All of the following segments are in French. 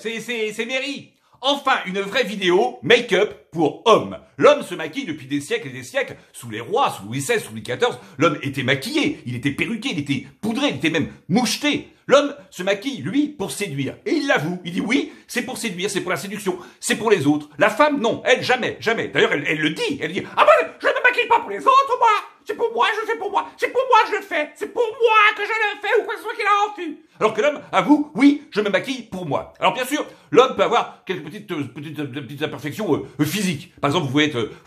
c'est Mary. Enfin, une vraie vidéo make-up pour hommes. L'homme se maquille depuis des siècles et des siècles. Sous les rois, sous Louis XVI, sous Louis XIV, l'homme était maquillé, il était perruqué, il était poudré, il était même moucheté. L'homme se maquille, lui, pour séduire. Et il l'avoue. Il dit oui, c'est pour séduire, c'est pour la séduction, c'est pour les autres. La femme, non, elle, jamais, jamais. D'ailleurs, elle le dit. Elle dit, ah ben, je ne me maquille pas pour les autres, moi. C'est pour moi, je le fais pour moi. C'est pour moi, je le fais. C'est pour moi que je le fais, ou quoi que ce soit qu'il a envie. Alors que l'homme avoue, oui, je me maquille pour moi. Alors bien sûr, l'homme peut avoir quelques petites imperfections physiques. Par exemple, vous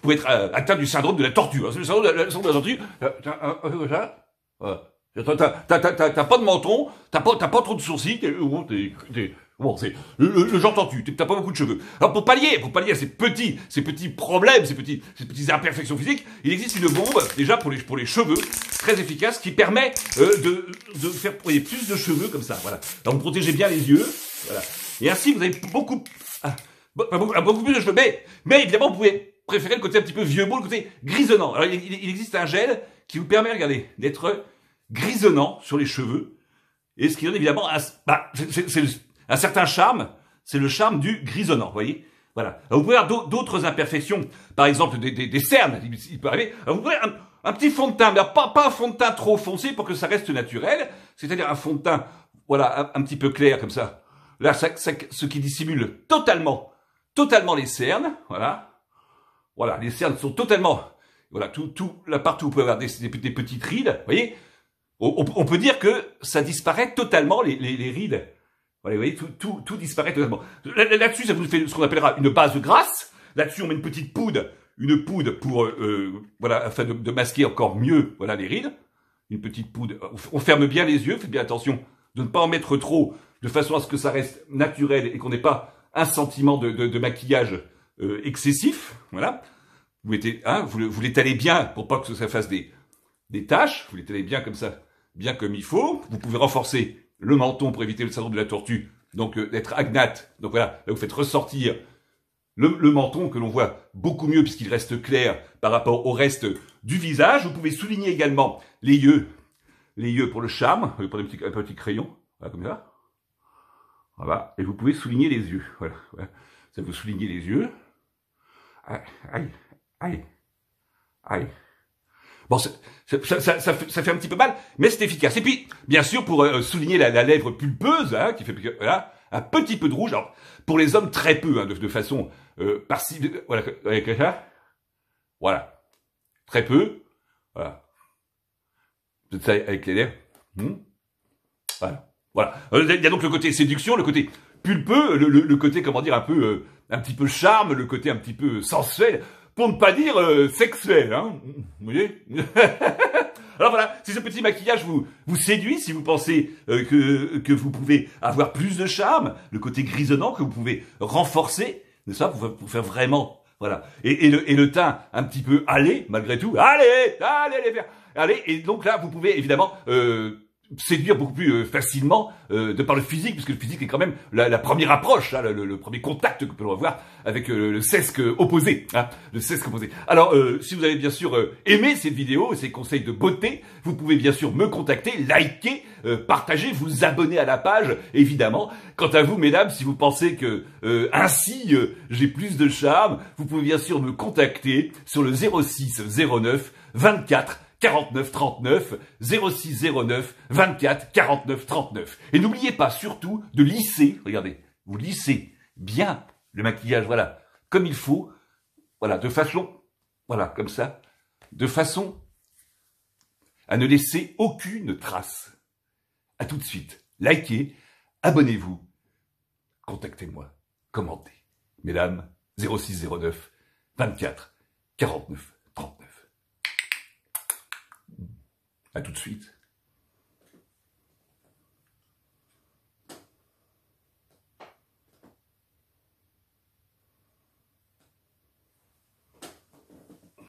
pouvez être atteint du syndrome de la tortue. Hein. Le syndrome de la tortue, t'as pas de menton, t'as pas trop de sourcils, bon, c'est le genre tortue, t'as pas beaucoup de cheveux. Alors pour pallier à ces petits problèmes, ces petites imperfections physiques, il existe une bombe déjà pour les cheveux très efficace qui permet de faire plus de cheveux comme ça. Voilà. Alors vous protégez bien les yeux, voilà. Et ainsi vous avez beaucoup plus de cheveux. Mais évidemment vous pouvez préférer le côté un petit peu vieux beau, le côté grisonnant. Alors il existe un gel qui vous permet, regardez, d'être grisonnant sur les cheveux, et ce qui donne évidemment un certain charme, c'est le charme du grisonnant, vous voyez. Voilà. Alors, vous pouvez avoir d'autres imperfections, par exemple des cernes, il peut arriver. Alors, vous pouvez un petit fond de teint, mais pas un fond de teint trop foncé pour que ça reste naturel, c'est-à-dire un fond de teint, voilà, un petit peu clair comme ça. Là, ce qui dissimule totalement les cernes, voilà. Voilà, les cernes sont totalement, voilà, là partout où vous pouvez avoir des petites rides, vous voyez. On peut dire que ça disparaît totalement les rides. Voilà, vous voyez, tout disparaît totalement. Là-dessus, ça vous fait ce qu'on appellera une base grasse. Là-dessus, on met une petite poudre, pour voilà, afin de masquer encore mieux, voilà, les rides. Une petite poudre. On ferme bien les yeux, faites bien attention de ne pas en mettre trop, de façon à ce que ça reste naturel et qu'on n'ait pas un sentiment de maquillage excessif. Voilà. Vous mettez, vous l'étalez bien pour pas que ça fasse des taches. Vous l'étalez bien comme ça, bien comme il faut. Vous pouvez renforcer le menton pour éviter le syndrome de la tortue, donc d'être agnate. Donc voilà, là vous faites ressortir le menton que l'on voit beaucoup mieux puisqu'il reste clair par rapport au reste du visage. Vous pouvez souligner également les yeux pour le charme. Vous prenez un petit crayon, voilà, comme ça. Voilà, et vous pouvez souligner les yeux. Voilà, voilà. Ça vous soulignez les yeux. Aïe. Bon, ça fait un petit peu mal, mais c'est efficace. Et puis, bien sûr, pour souligner la lèvre pulpeuse, hein, qui fait, voilà, un petit peu de rouge. Alors, pour les hommes, très peu, hein, de façon par-ci, voilà, avec ça. Voilà, très peu. Voilà. Peut-être ça avec les lèvres. Voilà. Il y a donc le côté séduction, le côté pulpeux, le côté, comment dire, un petit peu charme, le côté un petit peu sensuel. Pour ne pas dire sexuel, hein. Vous voyez. Alors voilà, si ce petit maquillage vous séduit, si vous pensez que vous pouvez avoir plus de charme, le côté grisonnant que vous pouvez renforcer, n'est-ce pas, pour faire vraiment, voilà. Et le teint un petit peu allé, malgré tout. Allez les verts. Allez, et donc là, vous pouvez évidemment séduire beaucoup plus facilement de par le physique, puisque le physique est quand même la première approche, hein, le premier contact que l'on va avoir avec le sesque opposé. Hein, le sesque opposé. Alors, si vous avez bien sûr aimé cette vidéo et ces conseils de beauté, vous pouvez bien sûr me contacter, liker, partager, vous abonner à la page, évidemment. Quant à vous, mesdames, si vous pensez que ainsi j'ai plus de charme, vous pouvez bien sûr me contacter sur le 06 09 24 49 39, 06 09 24 49 39. Et n'oubliez pas surtout de lisser, regardez, vous lissez bien le maquillage, voilà, comme il faut, voilà, de façon, voilà, comme ça, de façon à ne laisser aucune trace. À tout de suite, likez, abonnez-vous, contactez-moi, commentez. Mesdames, 06 09 24 49 39. À tout de suite.